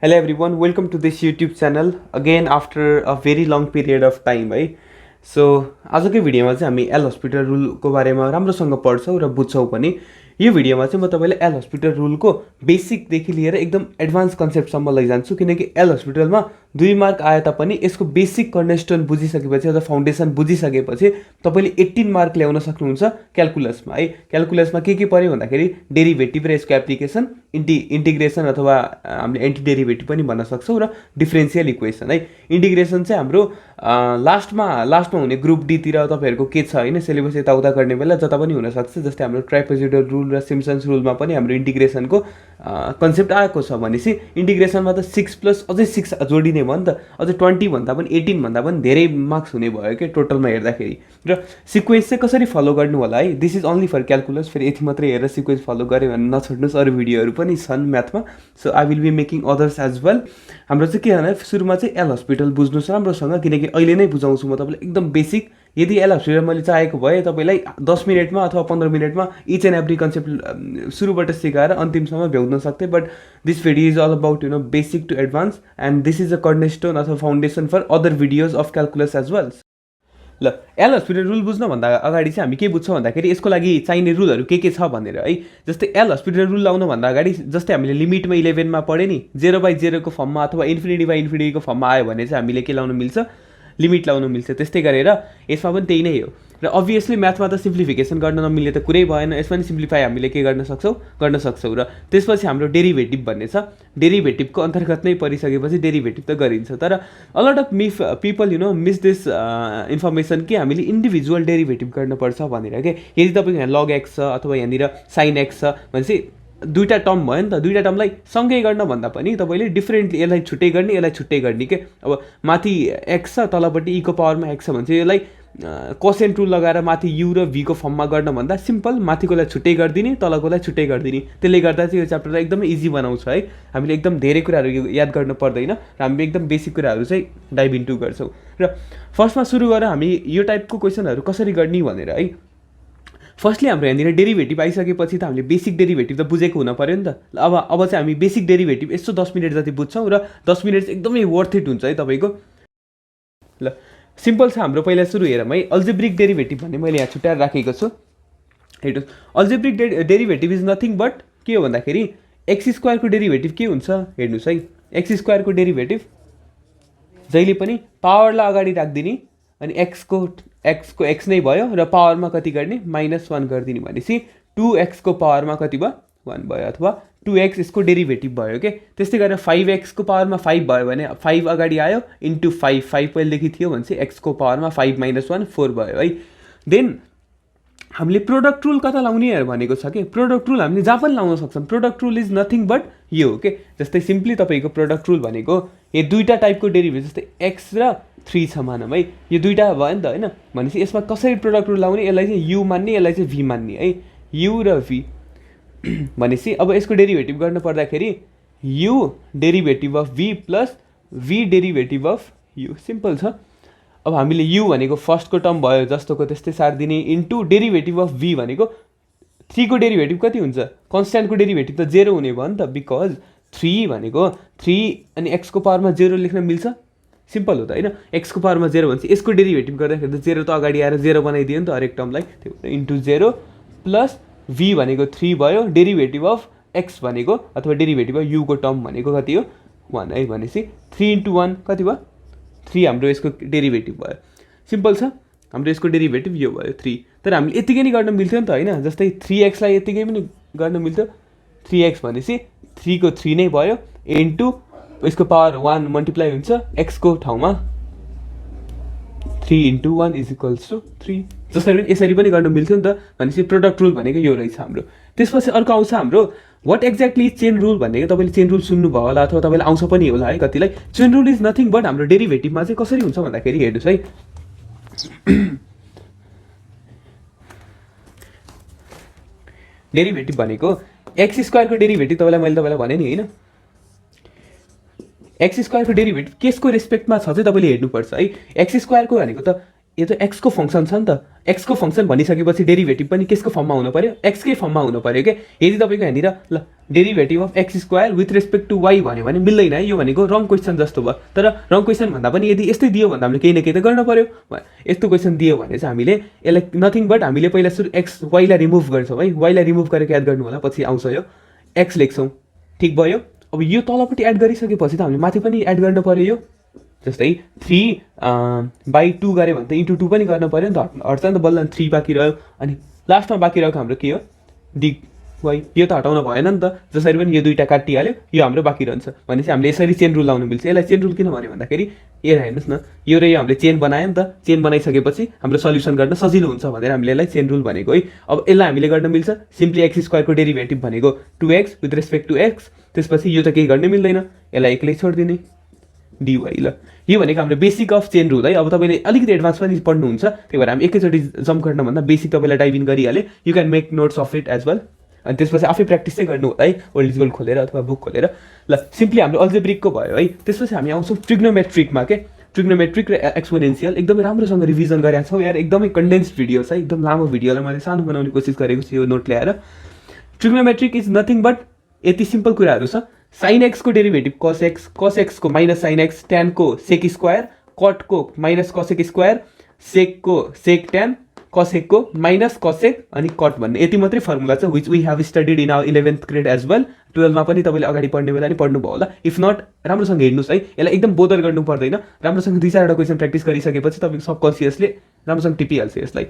Hello everyone, welcome to this YouTube channel again after a very long period of time है। So आजकै भिडियोमा चाहिँ हामी L hospital रुलको बारेमा राम्रोसँग पढ्छौँ र बुझ्छौँ पनि। यो भिडियोमा चाहिँ म तपाईलाई एल हस्पिटल रुलको बेसिकदेखि लिएर एकदम एडभान्स कन्सेप्टसम्म लैजान्छु, किनकि एल हस्पिटलमा 2 मार्क आए तापनि यसको बेसिक कर्नरस्टोन बुझिसकेपछि अथवा फाउन्डेसन बुझिसकेपछि तपाईले 18 मार्क ल्याउन सक्नुहुन्छ क्याल्कुलसमा है। क्याल्कुलसमा के पर्यो भन्दाखेरि डेरिभेटिभ र यसको एप्लिकेसन, इन्टिग्रेसन अथवा हामीले एन्टी डेरिभेटिभ पनि भन्न सक्छौँ र डिफरेन्शियल इक्वेसन है। इन्टिग्रेसन चाहिँ हाम्रो लास्टमा हुने ग्रुप डी तिर तपाईहरुको के छ हैन, सिलेबस यताउता गर्ने बेला जता पनि हुन सक्छ। जस्तै हाम्रो ट्रापेजोइडल रुल र सिम्पसन्स रुलमा पनि हाम्रो इन्टिग्रेसनको कन्सेप्ट आएको छ भनेसी इन्टिग्रेसनमा त 6 प्लस अझै 6 जोडिने भयो नि त, अझै 20 भन्दा पनि 18 भन्दा पनि धेरै मार्क्स हुने भयो के टोटलमा हेर्दाखेरि। र सिक्वेन्स चाहिँ कसरी फलो गर्नु होला है, दिस इज ओन्ली फर क्याल्कुलस। फेरि यति मात्रै हेरेर सिक्वेन्स फलो गरे भने नछोड्नुस्, अरू भिडियोहरू पनि छन् म्याथमा। So I will be making others as well. हाम्रो चाहिँ के भने सुरुमा चाहिँ एल हस्पिटल बुझ्नुस् राम्रोसँग, किनकि अहिले नै बुझाउँछु म तपाईँलाई एकदम बेसिक। यदि एल हस्पिटल मैले चाहेको भए तपाईँलाई 10 मिनटमा अथवा 15 मिनटमा इच एन्ड एभ्री कन्सेप्ट सुरुबाट सिकाएर अन्तिमसम्म भ्याउन सक्थेँ। But this video is all about basic to advance and this is a cornerstone अथवा foundation for other videos of calculus as well. ल एल हस्पिटल रुल बुझ्नुभन्दा अगाडि चाहिँ हामी के बुझ्छौँ भन्दाखेरि यसको लागि चाहिने रुलहरू के छ भनेर है। जस्तै एल हस्पिटल रुल लाउनुभन्दा अगाडि जस्तै हामीले लिमिटमा 11 मा पढे नि, 0/0 को फर्ममा अथवा इन्फिनिटी को फर्ममा आयो भने चाहिँ हामीले के लाउनु मिल्छ, लिमिट लाउनु मिल्छ। त्यस्तै गरेर यसमा पनि त्यही नै हो। र अभियसली म्याथमा त सिम्प्लिफिकेसन गर्न नमिल्ने त कुरै भएन, यसमा नि सिम्प्लिफाई हामीले के गर्न सक्छौँ। र त्यसपछि हाम्रो डेरिभेटिभ भन्ने छ। डेरिभेटिभको अन्तर्गत नै परिसकेपछि डेरिभेटिभ त गरिन्छ। तर a lot of people miss this information कि हामीले इन्डिभिजुअल डेरिभेटिभ गर्नुपर्छ भनेर के। यदि तपाईँको यहाँ लग एक्स छ अथवा यहाँनिर साइन एक्स छ भनेपछि दुईवटा टर्म भयो नि त, दुईवटा टर्मलाई सँगै गर्न भन्दा पनि तपाईँले डिफ्रेन्टली यसलाई छुट्टै गर्ने यसलाई छुट्टै गर्ने के। अब माथि एक्स छ तलपट्टि ई को पावरमा एक्स छ भने चाहिँ यसलाई कोसेन्ट रुल लगाएर माथि यु र भी को फर्ममा गर्न भन्दा सिम्पल माथिकोलाई छुट्टै गरिदिने तलकोलाई छुट्टै गरिदिने। त्यसले गर्दा चाहिँ यो च्याप्टरलाई एकदमै इजी बनाउँछ है। हामीले एकदम धेरै कुराहरू याद गर्नु पर्दैन र हामीले एकदम बेसिक कुराहरू चाहिँ डाइभ इन्टु गर्छौँ। र फर्स्टमा सुरु गरेर हामी यो टाइपको क्वेसनहरू कसरी गर्ने भनेर है। फर्स्टली हाम्रो यहाँनिर डेरिभेटिभ आइसकेपछि त हामीले बेसिक डेरिभेटिभ त बुझेको हुन पऱ्यो नि त। अब चाहिँ हामी बेसिक डेरिभेटिभ यसो 10 मिनट जति बुझ्छौँ र 10 मिनट चाहिँ एकदमै वर्थ इट हुन्छ है तपाईँको। ल सिम्पल छ हाम्रो, पहिला सुरु हेरौँ है। अल्जेब्रिक डेरिभेटिभ भन्ने मैले यहाँ छुट्याएर राखेको छु। हेर्नुहोस्, algebraic derivative is nothing but के हो भन्दाखेरि एक्स स्क्वायरको डेरिभेटिभ के हुन्छ हेर्नुहोस् है। एक्स स्क्वायरको डेरिभेटिभ जहिले पनि पावरलाई अगाडि राखिदिने अनि एक्सको एक्स नै भयो र पावरमा कति गर्ने -1 गरिदिने भनेपछि 2x को पावरमा कति भयो 1 भयो, अथवा 2x यसको डेरिभेटिभ भयो के। त्यस्तै गरेर 5x को पावरमा 5 भयो भने 5 अगाडि आयो इन्टु 5 पहिलेदेखि थियो भने चाहिँ x को पावरमा 5 - 1 4 भयो है। देन हामीले प्रोडक्ट रुल कता लाउने भनेको छ कि प्रोडक्ट रुल हामीले जहाँ पनि लाउन सक्छौँ। Product rule is nothing but यो हो के। जस्तै सिम्पली तपाईँको प्रोडक्ट रुल भनेको यो दुईवटा टाइपको डेरिभेटिभ, जस्तै x र 3 छ मानौँ है। यो दुईवटा भयो नि त होइन, भनेपछि यसमा कसरी प्रोडक्ट रुल लाउने, यसलाई चाहिँ u मान्ने यसलाई चाहिँ v मान्ने है। u र v भनेपछि अब यसको डेरिभेटिभ गर्नु पर्दाखेरि u derivative of v plus v derivative of u, simple छ। अब हामीले u भनेको फर्स्टको टर्म भयो जस्तोको त्यस्तै सारिदिने इन्टु डेरिभेटिभ अफ v भनेको 3 को डेरिभेटिभ कति हुन्छ, कन्स्ट्यान्टको डेरिभेटिभ त 0 हुने भयो नि त, बिकज 3 भनेको 3 अनि x को पावरमा 0 लेख्न मिल्छ। सिम्पल हो त होइन। x को पावरमा 0 भनेपछि यसको डेरिभेटिभ गर्दाखेरि त 0 त अगाडि आएर 0 बनाइदियो नि त हरेक टर्मलाई, त्यो इन्टु 0 प्लस v भनेको 3 भयो, डेरिभेटिभ अफ x भनेको अथवा डेरिभेटिभ अफ u को टर्म भनेको कति हो 1 है। भनेपछि 3 × 1 कति भयो 3 हाम्रो यसको डेरिभेटिभ भयो। सिम्पल छ, हाम्रो यसको डेरिभेटिभ यो भयो 3। तर हामीले यतिकै नै गर्न मिल्थ्यो नि त होइन। जस्तै 3x लाई यतिकै पनि गर्न मिल्थ्यो। 3x भनेपछि 3 को 3 नै भयो इन्टु यसको पावर 1 मल्टिप्लाई हुन्छ x को ठाउँमा 3 × 1 = 3। जसरी यसरी पनि गर्न मिल्थ्यो नि त। भनेपछि प्रोडक्ट रुल भनेको यो रहेछ हाम्रो। त्यसपछि अर्को आउँछ हाम्रो वाट एक्ज्याक्टली चेन रुल भनेको। तपाईँले चेन रुल सुन्नुभयो होला अथवा तपाईँलाई आउँछ पनि होला है कतिलाई। Chain rule is nothing but हाम्रो डेरिभेटिभमा चाहिँ कसरी हुन्छ भन्दाखेरि हेर्नुहोस् है। डेरिभेटिभ भनेको एक्स स्क्वायरको डेरिभेटिभ मैले तपाईँलाई भने नि होइन। एक्स स्क्वायरको डेरिभेटिभ केसको रेस्पेक्टमा छ चाहिँ तपाईँले हेर्नुपर्छ है। एक्स स्क्वायरको भनेको त यो त एक्सको फङ्सन छ नि त। एक्सको फङ्सन भनिसकेपछि डेरिभेटिभ पनि केसको फर्ममा हुनु पऱ्यो, एक्सकै फर्ममा हुनु पऱ्यो के। यदि तपाईँको यहाँनिर ल derivative of x square with respect to y भन्यो भने मिल्दैन है, यो भनेको रङ क्वेसन जस्तो भयो। तर रङ क्वेसन भन्दा पनि यदि यस्तै दियो भन्दा हामीले केही न केही त गर्न पऱ्यो। यस्तो क्वेसन दियो भने चाहिँ हामीले यसलाई नथिङ बट हामीले पहिला सुरु एक्स वाइलाई रिमुभ गर्छौँ है, वाइलाई रिमुभ गरेर याद गर्नु होला, पछि आउँछ यो एक्स लेख्छौँ, ठिक भयो। अब यो तलपट्टि एड गरिसकेपछि त हामीले माथि पनि एड गर्न पऱ्यो यो, जस्तै 3/2 गऱ्यो भने त इन्टु 2 पनि गर्न पऱ्यो नि त, हट्छ नि त बल्ल 3 बाँकी रह्यो। अनि लास्टमा बाँकी रहेको हाम्रो के हो डी वाइ, यो त हटाउन भएन नि त, जसरी पनि यो दुईवटा काटिहाल्यो, यो हाम्रो बाँकी रहन्छ। भनेपछि हामीले यसरी चेन रुल लाउनु मिल्छ। यसलाई चेन रुल किन भन्यो भन्दाखेरि यो हेर्नुहोस् न, यो र यो हामीले चेन बनायो नि त, चेन बनाइसकेपछि हाम्रो सल्युसन गर्न सजिलो हुन्छ भनेर हामीले यसलाई चेन रुल भनेको है। अब यसलाई हामीले गर्न मिल्छ, सिम्पली एक्स स्क्वायरको डेरिभेटिभ भनेको 2x with respect to x, त्यसपछि यो त केही गर्नै मिल्दैन, यसलाई एक्लै छोडिदिने डिवाई। ल यो भनेको हाम्रो बेसिक अफ चेन रुल है। अब तपाईँले अलिकति एडभान्स पनि पढ्नुहुन्छ, त्यही भएर हामी एकैचोटि जम्प गर्नुभन्दा बेसिक तपाईँलाई डाइभ इन गरिहालेँ। You can make notes of it as well, अनि त्यसपछि आफै प्र्याक्टिस चाहिँ गर्नु होला है, ओल्ड गोल्ड खोलेर अथवा बुक खोलेर। ल सिम्पली हाम्रो अल्जेब्रिकको भयो है। त्यसपछि हामी आउँछौँ ट्रिग्नोमेट्रिकमा के, ट्रिग्नोमेट्रिक र एक्सपोनेन्सियल एकदमै राम्रोसँग रिभिजन गरेका छौँ यार, एकदमै कन्डेन्स्ड भिडियो छ, एकदम लामो भिडियोलाई मैले सानो बनाउने कोसिस गरेको छु यो नोट ल्याएर। ट्रिग्नोमेट्रिक इज नथिङ बट यति सिम्पल कुराहरू छ, साइन एक्सको डेरिभेटिभ कस एक्स, कस एक्सको माइनस साइन एक्स, ट्यानको सेक स्क्वायर, कटको माइनस कसेक स्क्वायर, सेकको सेक ट्यान, कसेकको माइनस कसेक अनि कट भन्ने यति मात्रै फर्मुला छ, which we have studied in our 11th grade as well. 12मा पनि तपाईँले अगाडि पढ्ने बेला नि पढ्नुभयो होला। इफ नट राम्रोसँग हेर्नुहोस् है, यसलाई एकदम बोदर गर्नु पर्दैन, राम्रोसँग 2-4वटा क्वेसन प्र्याक्टिस गरिसकेपछि तपाईँको सबकन्सियसले राम्रोसँग टिपिहाल्छ यसलाई।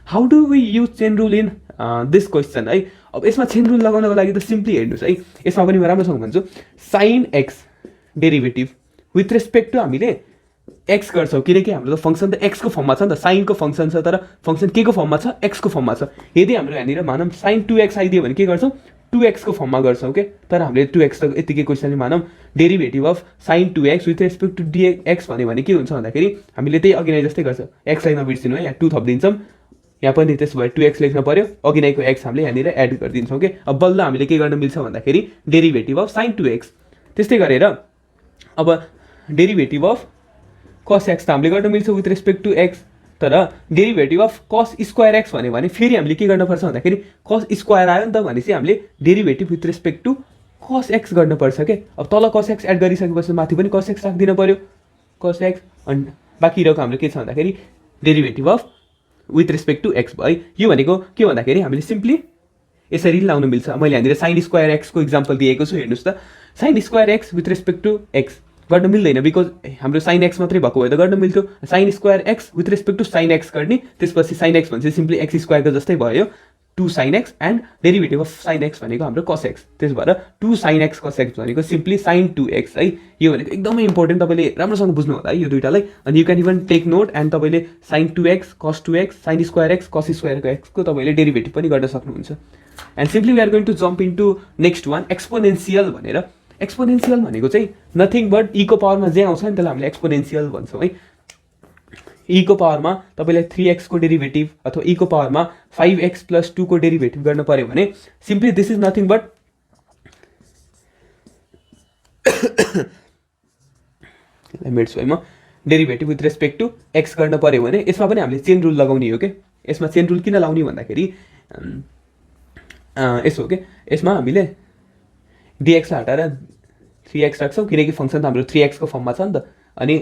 How do we use chain rule in this question है। अब यसमा चेन रुल लगाउनको लागि त सिम्पली हेर्नुहोस् है, यसमा पनि म राम्रोसँग भन्छु, sine x derivative with respect to हामीले एक्स गर्छौँ, किनकि हाम्रो त फङ्सन त एक्सको फर्ममा छ नि त, साइनको फङ्सन छ तर फङ्सन के को फर्ममा छ, एक्सको फर्ममा छ। यदि हाम्रो यहाँनिर मानौँ साइन 2x आइदियो भने के गर्छौँ, 2x को फर्ममा गर्छौँ के। तर हामीले 2x त यतिकै क्वेसनले मानौँ derivative of sine 2x with respect to dx भन्यो भने के हुन्छ भन्दाखेरि हामीले त्यही अघि नै जस्तै गर्छ, एक्सलाई नबिर्सिनु है, यहाँ 2 थपिदिन्छौँ, यहाँ पनि त्यसो भए 2x लेख्न पऱ्यो, अघि नैको x हामीले यहाँनिर एड गरिदिन्छौँ कि। अब बल्ल हामीले के गर्न मिल्छ भन्दाखेरि डेरिभेटिभ अफ साइन 2x, त्यस्तै गरेर अब डेरिभेटिभ अफ कस एक्स त हामीले गर्न मिल्छ विथ रेस्पेक्ट टु एक्स, तर derivative of cos square x भन्यो भने फेरि हामीले के गर्नुपर्छ भन्दाखेरि कस स्क्वायर आयो नि त भनेपछि हामीले derivative with respect to cos x गर्नुपर्छ के। अब तल कस एक्स एड गरिसकेपछि माथि पनि कस एक्स राखिदिनु पऱ्यो, कस एक्स, अनि बाँकी रहेको हाम्रो के छ भन्दाखेरि derivative of with respect to x भयो। यो भनेको के भन्दाखेरि हामीले सिम्पली यसरी लाउनु मिल्छ। मैले यहाँनिर साइन स्क्वायर एक्सको इक्जाम्पल दिएको छु, हेर्नुहोस् त, sine square x with respect to x गर्न मिल्दैन, बिकज हाम्रो साइन एक्स मात्रै भएको भए त गर्न मिल्थ्यो। Sine square x with respect to sine x गर्ने, त्यसपछि साइन एक्स भनेपछि सिम्पली एक्स स्क्वायरको जस्तै भयो, 2 sine x and derivative of sine x भनेको हाम्रो कस एक्स, त्यस भएर 2 साइन एक्स कस एक्स भनेको सिम्पली साइन 2x है। यो भनेको एकदमै इम्पोर्टेन्ट, तपाईँले राम्रोसँग बुझ्नु होला है यो दुइटालाई। अनि you can even take note and तपाईँले sine 2x cos 2x sign square x कस स्क्वायरको एक्सको तपाईँले डेरिभेटिभ पनि गर्न सक्नुहुन्छ। And simply we are going to jump into next one, exponential भनेर। एक्सपोनेन्सियल भनेको चाहिँ नथिङ बट ई को पावरमा जे आउँछ नि त्यसलाई हामीले एक्सपोनेन्सियल भन्छौँ है। ई को पावरमा तपाईँले 3x को डेरिभेटिभ अथवा ई को पावरमा 5x + 2 को डेरिभेटिभ गर्न पर्यो भने simply this is nothing but मेट्स म derivative with respect to x गर्न पर्यो भने यसमा पनि हामीले चेन रुल लगाउने हो के। यसमा चेन रुल किन लाउने भन्दाखेरि यसो हो के, यसमा हामीले dx लाई हटाएर 3x राख्छौँ, किनकि फङ्सन त हाम्रो 3x को फर्ममा छ नि त। अनि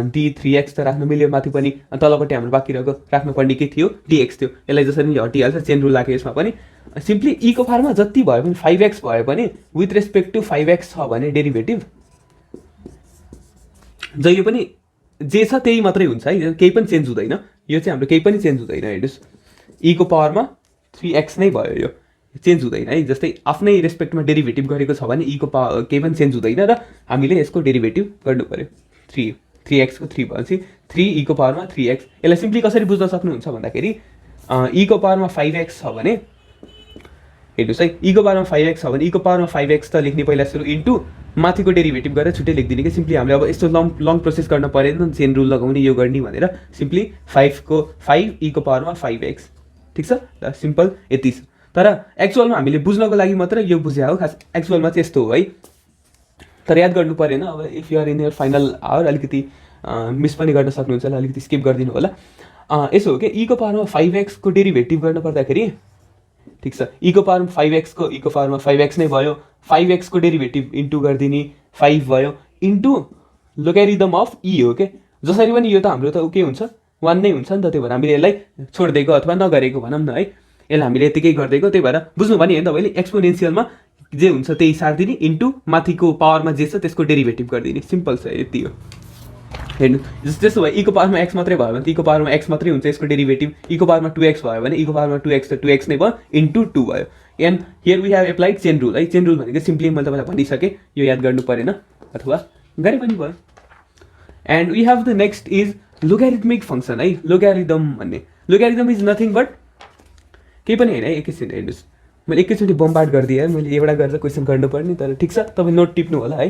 डी 3x त राख्नु मिल्यो माथि पनि, तलपट्टि हाम्रो बाँकी रहेको राख्नुपर्ने के थियो, dx थियो। यसलाई जसरी हटिहाल्छ, चेन रुल लाग्यो यसमा पनि। सिम्पली ई को पावरमा जति भयो पनि 5x भयो भने विथ रेस्पेक्ट टु 5x छ भने डेरिभेटिभ जहिले पनि जे छ त्यही मात्रै हुन्छ है, केही पनि चेन्ज हुँदैन। यो चाहिँ हाम्रो केही पनि चेन्ज हुँदैन, हेर्नुहोस् ई को पावरमा 3x नै भयो, यो चेन्ज हुँदैन है। जस्तै आफ्नै रेस्पेक्टमा डेरिभेटिभ गरेको छ भने ई को पावर केही पनि चेन्ज हुँदैन र हामीले यसको डेरिभेटिभ गर्नु पऱ्यो। 3x को 3 भनेपछि 3 ई को पावरमा 3x। यसलाई सिम्पली कसरी बुझ्न सक्नुहुन्छ भन्दाखेरि ई को पावरमा 5x छ भने हेर्नुहोस् है, ई को पावरमा 5x छ भने ई को पावरमा 5x त लेख्ने पहिला सुरु इन्टु माथिको डेरिभेटिभ गरेर छुट्टै लेखिदिने कि। सिम्पली हामीले अब यस्तो लङ प्रोसेस गर्न परेन चेन रुल लगाउने यो गर्ने भनेर सिम्पली 5 ई को पावरमा 5x, ठिक छ ल, सिम्पल यति छ। तर एक्चुअलमा हामीले बुझ्नको लागि मात्र यो बुझ्या हो, खास एक्चुअलमा चाहिँ यस्तो हो है। तर याद गर्नु परेन, अब if you are in your final hour अलिकति मिस पनि गर्न सक्नुहुन्छ होला, अलिकति स्किप गरिदिनु होला। यसो हो कि e को पावरमा 5x को डेरिभेटिभ गर्न पर्दाखेरि ठिक छ e को पावरमा 5x को e को पावरमा 5x नै भयो 5x को डेरिभेटिभ इन्टु गरिदिने 5 भयो इन्टु लोगारिदम अफ e हो के जसरी पनि यो त हाम्रो त के हुन्छ 1 नै हुन्छ नि त त्यही भएर हामीले यसलाई छोडिदिएको अथवा नगरेको भनौँ न है यसलाई हामीले यतिकै गरिदिएको त्यही भएर बुझ्नु भने होइन तपाईँले एक्सपोनेन्सियलमा जे हुन्छ त्यही सारिदिने इन्टु माथिको पावरमा जे छ त्यसको डेरिभेटिभ गरिदिने सिम्पल छ यति हो हेर्नु त्यसो भए e को पावरमा x मात्रै भयो भने e को पावरमा x मात्रै हुन्छ यसको डेरिभेटिभ e को पावरमा 2x भयो भने e को पावरमा 2x त 2x नै भयो इन्टु 2 भयो and here we have applied chain rule है चेन रुल भनेको सिम्पली मैले तपाईँलाई भनिसकेँ यो याद गर्नु परेन अथवा गरे पनि भयो and we have the next is logarithmic function है लोगारिदम भन्ने लोगारिदम इज नथिङ बट केही पनि होइन है एकैछिन हेर्नुहोस् मैले एकैचोटि बम्बार्ड गरिदिएँ मैले एउटा गरेर क्वेसन गर्नुपर्ने तर ठिक छ तपाईँ नोट टिप्नु होला है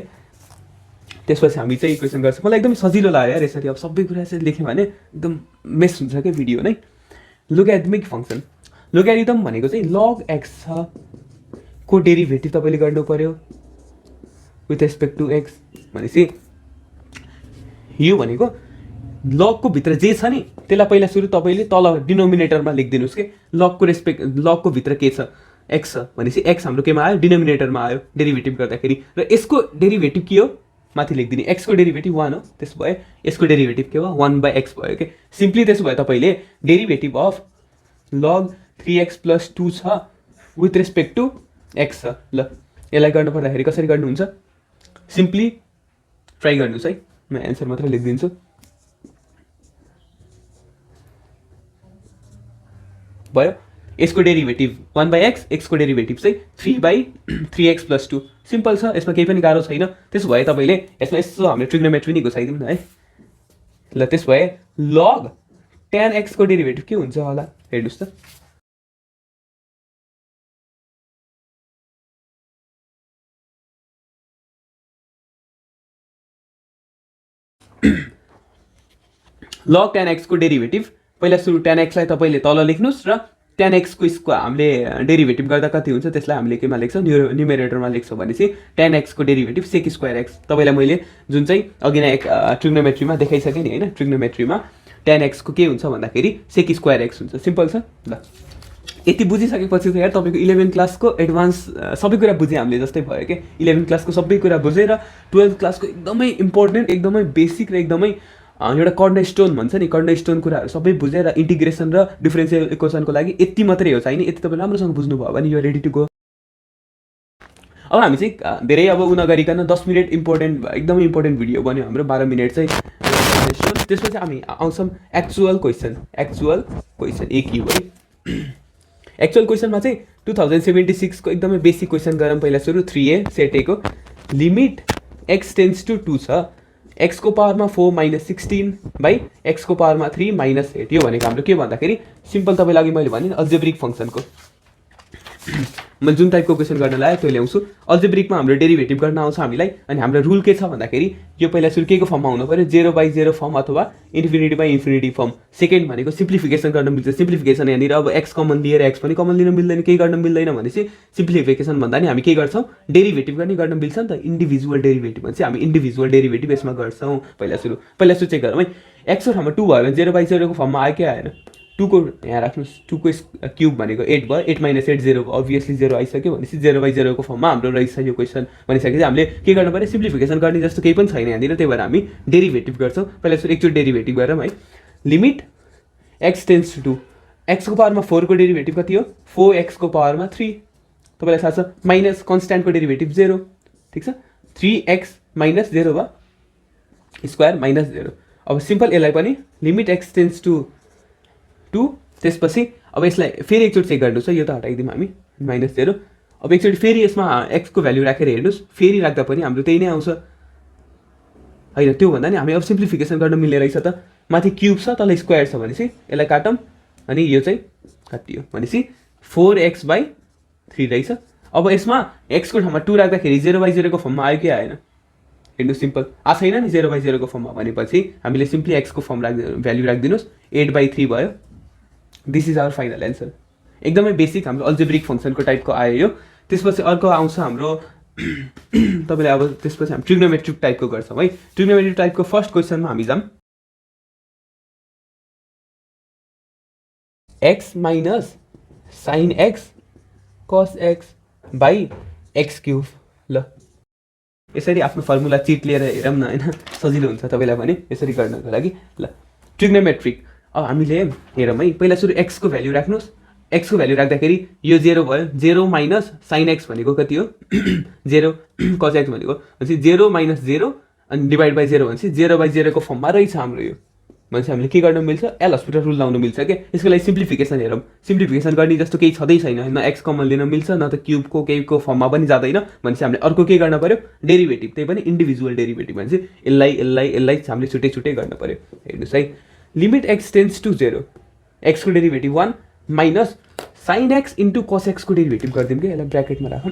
त्यसपछि हामी चाहिँ क्वेसन गर्छौँ मलाई एकदमै सजिलो लाग्यो यार यसरी अब सबै कुरा चाहिँ लेख्यो भने एकदम मेस हुन्छ क्या भिडियो नै लोगारिथमिक फङ्सन लोगारिदम भनेको चाहिँ लग एक्स छ को डेरिभेटिभ तपाईँले गर्नु पर्यो विथ रेस्पेक्ट टु एक्स भनेपछि यो भनेको लगको भित्र जे छ नि त्यसलाई पहिला सुरु तपाईँले तल डिनोमिनेटरमा लेखिदिनुहोस् कि लगको भित्र के छ एक्स छ भनेपछि एक्स हाम्रो केमा आयो डिनोमिनेटरमा आयो डेरिभेटिभ गर्दाखेरि र यसको डेरिभेटिभ के हो माथि लेखिदिने एक्सको डेरिभेटिभ 1 हो त्यसो भए यसको डेरिभेटिभ के भयो 1/x भयो कि सिम्पली त्यसो भए तपाईँले डेरिभेटिभ अफ लग 3x + 2 छ विथ रेस्पेक्ट टु एक्स छ ल यसलाई गर्नु पर्दाखेरि कसरी गर्नुहुन्छ सिम्पली ट्राई गर्नुहोस् है म एन्सर मात्रै लेखिदिन्छु भयो यसको डेरिभेटिभ 1/x एक्सको डेरिभेटिभ चाहिँ 3/3x + 2 सिम्पल छ यसमा केही पनि गाह्रो छैन त्यसो भए तपाईँले यसमा यसो हामीले ट्रिग्नोमेट्री नि घुसाइदिउँ न है ल त्यसो भए लग tan x को डेरिभेटिभ के हुन्छ होला हेर्नुहोस् त log tan x को डेरिभेटिभ पहिला सुरु tan x लाई तपाईँले तल लेख्नुहोस् र tan x को हामीले डेरिभेटिभ गर्दा कति हुन्छ त्यसलाई हामीले केमा लेख्छौँ न्युमेरेटरमा लेख्छौँ भनेपछि tan x को डेरिभेटिभ sec² x तपाईँलाई मैले जुन चाहिँ अघि नै ट्रिग्नोमेट्रीमा देखाइसकेँ नि होइन ट्रिग्नोमेट्रीमा tan x को के हुन्छ भन्दाखेरि sec² x हुन्छ सिम्पल छ ल यति बुझिसकेपछि त यार तपाईँको 11 क्लासको एडभान्स सबै कुरा बुझ्यो हामीले जस्तै भयो कि 11 क्लासको सबै कुरा बुझेर 12 क्लासको एकदमै इम्पोर्टेन्ट एकदमै बेसिक र एकदमै एउटा कर्नरस्टोन भन्छ नि कर्नरस्टोन कुराहरू सबै बुझेर इन्टिग्रेसन र डिफरेन्सियल इक्वेसनको लागि यति मात्रै हो छैन यति तपाईँ राम्रोसँग बुझ्नुभयो भने यो रेडी टु गो अब हामी चाहिँ धेरै अब नगरिकन 10 मिनट एकदमै इम्पोर्टेन्ट भिडियो बन्यो हाम्रो 12 मिनट चाहिँ त्यसपछि हामी आउँछौँ एक्चुअल क्वेसन एक यु है एक्चुअल क्वेसनमा चाहिँ 2076 को एकदमै बेसिक क्वेसन गरौँ पहिला सुरु 3a सेट a को लिमिट x टेन्स टु 2 छ x को पावरमा 4 - 16 x को पावरमा 3 - 8 यो भनेको हाम्रो के भन्दाखेरि सिम्पल तपाईँलाई अघि मैले भने अल्जेब्रिक फङ्सनको मैले जुन टाइपको क्वेसन गर्न लाग्यो त्यो ल्याउँछु अल्जेब्रिकमा हाम्रो डेरिभेटिभ गर्न आउँछ हामीलाई अनि हाम्रो रुल के छ भन्दाखेरि यो पहिला सुरु के को फर्ममा हुनु पर्यो 0/0 फर्म अथवा ∞/∞ फर्म सेकेन्ड भनेको सिम्प्लिफिकेसन गर्न मिल्छ सिम्प्लिफिकेसन यहाँनिर अब x कमन लिएर x पनि कमन लिन मिल्दैन केही गर्न मिल्दैन भनेपछि सिम्प्लिफिकेसन भन्दा नि हामी के गर्छौँ डेरिभेटिभ गर्न मिल्छ नि त इन्डिभिजुअल डेरिभेटिभ भन्छ हामी इन्डिभिजुअल डेरिभेटिभ यसमा गर्छौँ पहिला सुरु चेक गरौँ है x को ठाउँमा 2 भयो भने 0/0 को फर्ममा आयो कि आएन 2 को यहाँ राख्नुहोस् 2 को क्युब भनेको 8 भयो 8 - 8 0 भयो अभियसली 0 आइसक्यो भनेपछि 0/0 को फर्ममा हाम्रो रहेछ यो क्वेसन भनिसकेपछि हामीले के गर्नु पर्यो सिम्प्लिफिकेसन गर्ने जस्तो केही पनि छैन यहाँनिर त्यही भएर हामी डेरिभेटिभ गर्छौँ पहिला सुरु एकचोटि डेरिभेटिभ गरौँ है limit x tends to 2 x को पावरमा 4 को डेरिभेटिभ कति हो 4x को पावरमा 3 तपाईँलाई थाहा छ माइनस कन्स्ट्यान्टको डेरिभेटिभ 0 ठिक छ 3x - 0 भयो स्क्वायर -0 अब सिम्पल यसलाई पनि लिमिट x टेन्स टु 2 त्यसपछि अब यसलाई फेरि एकचोटि चेक गर्नुहोस् है यो त हटाइदिउँ हामी -0 अब एकचोटि फेरि यसमा x को भ्यालु राखेर हेर्नुहोस् फेरि राख्दा पनि हाम्रो त्यही नै आउँछ होइन त्यो भन्दा नि हामी अब सिम्प्लिफिकेसन गर्न मिल्ने रहेछ त माथि क्युब छ तल स्क्वायर छ भनेपछि यसलाई काटौँ अनि यो चाहिँ काटियो भनेपछि 4x/3 रहेछ अब यसमा x को ठाउँमा 2 राख्दाखेरि 0/0 को फर्ममा आयो कि आएन हेर्नुहोस् सिम्पल आ छैन नि 0/0 को फर्ममा भनेपछि हामीले सिम्पली x को फर्म भ्यालु राखिदिनुहोस् 8/3 भयो this is our final answer एकदमै बेसिक हाम्रो अल्जेब्रिक फङ्सनको टाइपको आयो यो त्यसपछि अर्को आउँछ हाम्रो तपाईँले अब त्यसपछि हामी ट्रिग्नोमेट्रिक टाइपको गर्छौँ है ट्रिग्नोमेट्रिक टाइपको फर्स्ट क्वेसनमा हामी जाऊँ x minus sine x cos x by x cube. ल यसरी आफ्नो फर्मुला चिट लिएर हेरौँ न होइन, सजिलो हुन्छ तपाईँलाई पनि यसरी गर्नको लागि। ल ट्रिग्नोमेट्रिक अब हामीले हेरौँ है, पहिला सुरु एक्सको भ्याल्यु राख्नुहोस्। एक्सको भ्याल्यु राख्दाखेरि यो 0 भयो, 0 माइनस साइन एक्स भनेको कति हो 0, कस एक्स भनेको भनेपछि 0 माइनस 0 अनि डिभाइड बाई 0 भनेपछि 0/0 फर्ममा रहेछ हाम्रो यो। भनेपछि हामीले के गर्नु मिल्छ, एल हस्पिटल रुल लाउनु मिल्छ क्या। यसको लागि सिम्प्लिफिकेसन हेरौँ, सिम्प्लिफिकेसन गर्ने जस्तो केही छँदै छैन, न एक्स कमन लिन मिल्छ न त क्युबको केहीको फर्ममा पनि जाँदैन। भनेपछि हामीले अर्को के गर्न पऱ्यो, डेरिभेटिभ, त्यही पनि इन्डिभिजुअल डेरिभेटिभ। भनेपछि यसलाई हामीले छुट्टै छुट्टै गर्न पऱ्यो। हेर्नुहोस् है, लिमिट एक्स टेन्स टु 0, एक्सको derivative 1 minus sine x into cos एक्सको डेरिभेटिभ गरिदिउँ कि, यसलाई ब्र्याकेटमा राखौँ।